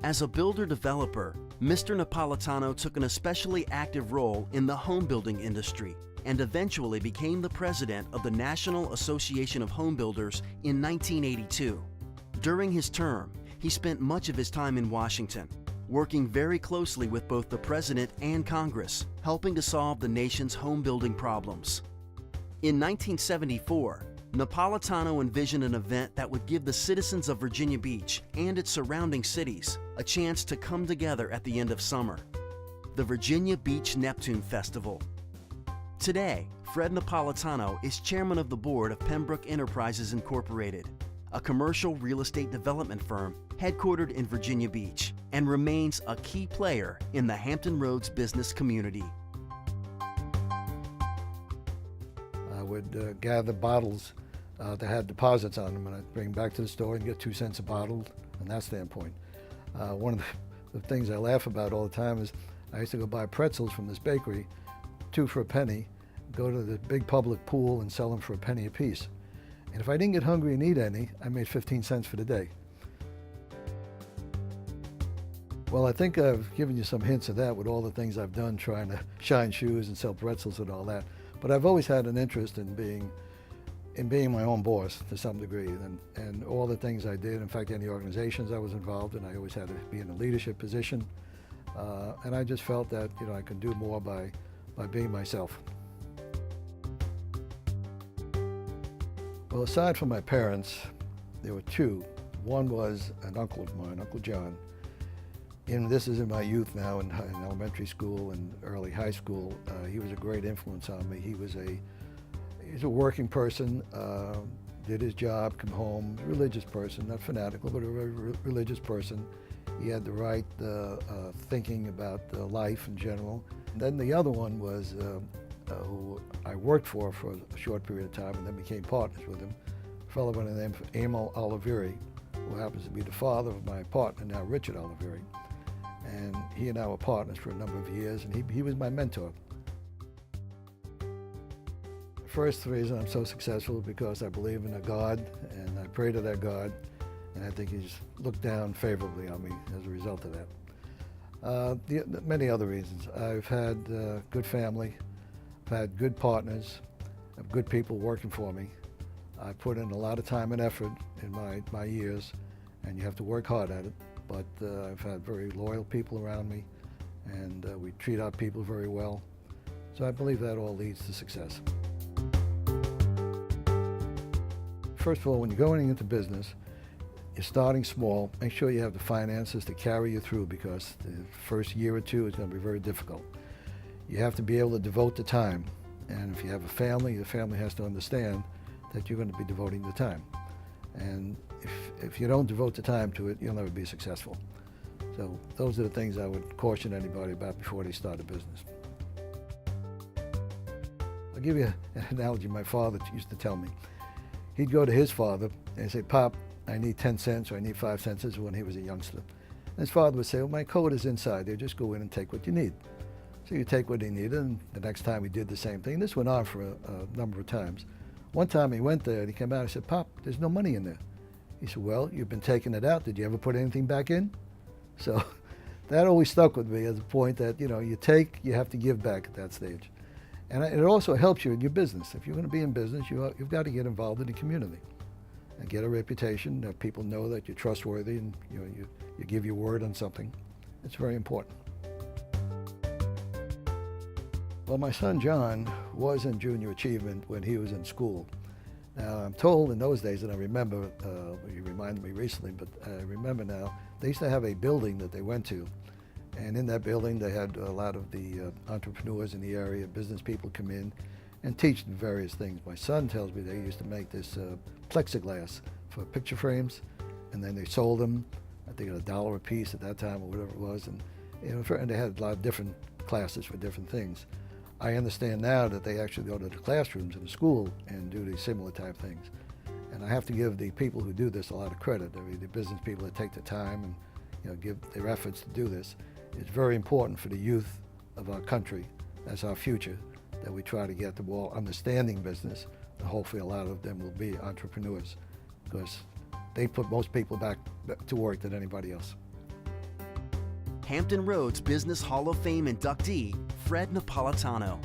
As a builder-developer, Mr. Napolitano took an especially active role in the home building industry and eventually became the president of the National Association of Home Builders in 1982. During his term, he spent much of his time in Washington, working very closely with both the President and Congress, helping to solve the nation's home building problems. In 1974, Napolitano envisioned an event that would give the citizens of Virginia Beach and its surrounding cities a chance to come together at the end of summer: the Virginia Beach Neptune Festival. Today, Fred Napolitano is chairman of the board of Pembroke Enterprises Incorporated, a commercial real estate development firm headquartered in Virginia Beach, and remains a key player in the Hampton Roads business community. I would gather bottles that had deposits on them, and I'd bring them back to the store and get 2 cents a bottle from that standpoint. One of the things I laugh about all the time is I used to go buy pretzels from this bakery, 2 for a penny, go to the big public pool and sell them for a penny a piece. And if I didn't get hungry and eat any, I made 15 cents for the day. Well, I think I've given you some hints of that with all the things I've done trying to shine shoes and sell pretzels and all that. But I've always had an interest in being my own boss to some degree, and all the things I did. In fact, any organizations I was involved in, I always had to be in a leadership position. And I just felt that I could do more by being myself. Well, aside from my parents, there were 2. One was an uncle of mine, Uncle John. And this is in my youth now, in elementary school and early high school. He was a great influence on me. He's a working person, did his job, come home, religious person, not fanatical, but a very religious person. He had the right thinking about life in general. And then the other one was who I worked for a short period of time and then became partners with him, a fellow by the name of Emil Olivieri, who happens to be the father of my partner now, Richard Olivieri. And he and I were partners for a number of years, and he was my mentor. The first reason I'm so successful is because I believe in a God, and I pray to that God, and I think he's looked down favorably on me as a result of that. Many other reasons. I've had good family, I've had good partners, I have good people working for me. I put in a lot of time and effort in my years, and you have to work hard at it. But I've had very loyal people around me, and we treat our people very well. So I believe that all leads to success. First of all, when you're going into business, you're starting small. Make sure you have the finances to carry you through, because the first year or 2 is going to be very difficult. You have to be able to devote the time. And if you have a family, the family has to understand that you're going to be devoting the time. And if you don't devote the time to it, you'll never be successful. So those are the things I would caution anybody about before they start a business. I'll give you an analogy my father used to tell me. He'd go to his father and say, "Pop, I need 10 cents or I need 5 cents." This is when he was a youngster. And his father would say, "Well, my code is inside there. Just go in and take what you need." So you take what he needed, and the next time he did the same thing. This went on for a number of times. One time he went there and he came out and said, "Pop, there's no money in there." He said, "Well, you've been taking it out. Did you ever put anything back in?" So that always stuck with me as a point that, you take, you have to give back at that stage. And it also helps you in your business. If you're going to be in business, you've got to get involved in the community and get a reputation that people know that you're trustworthy and you give your word on something. It's very important. Well, my son John was in junior achievement when he was in school. Now, I'm told in those days, and I remember, you reminded me recently, but I remember now, they used to have a building that they went to. And in that building, they had a lot of the entrepreneurs in the area, business people come in and teach them various things. My son tells me they used to make this plexiglass for picture frames, and then they sold them, I think, at $1 a piece at that time or whatever it was. And, and they had a lot of different classes for different things. I understand now that they actually go to the classrooms in the school and do these similar type things. And I have to give the people who do this a lot of credit. I mean, the business people that take the time and give their efforts to do this. It's very important for the youth of our country, as our future, that we try to get them all understanding business, and hopefully a lot of them will be entrepreneurs, because they put most people back to work than anybody else. Hampton Roads Business Hall of Fame inductee, Fred Napolitano.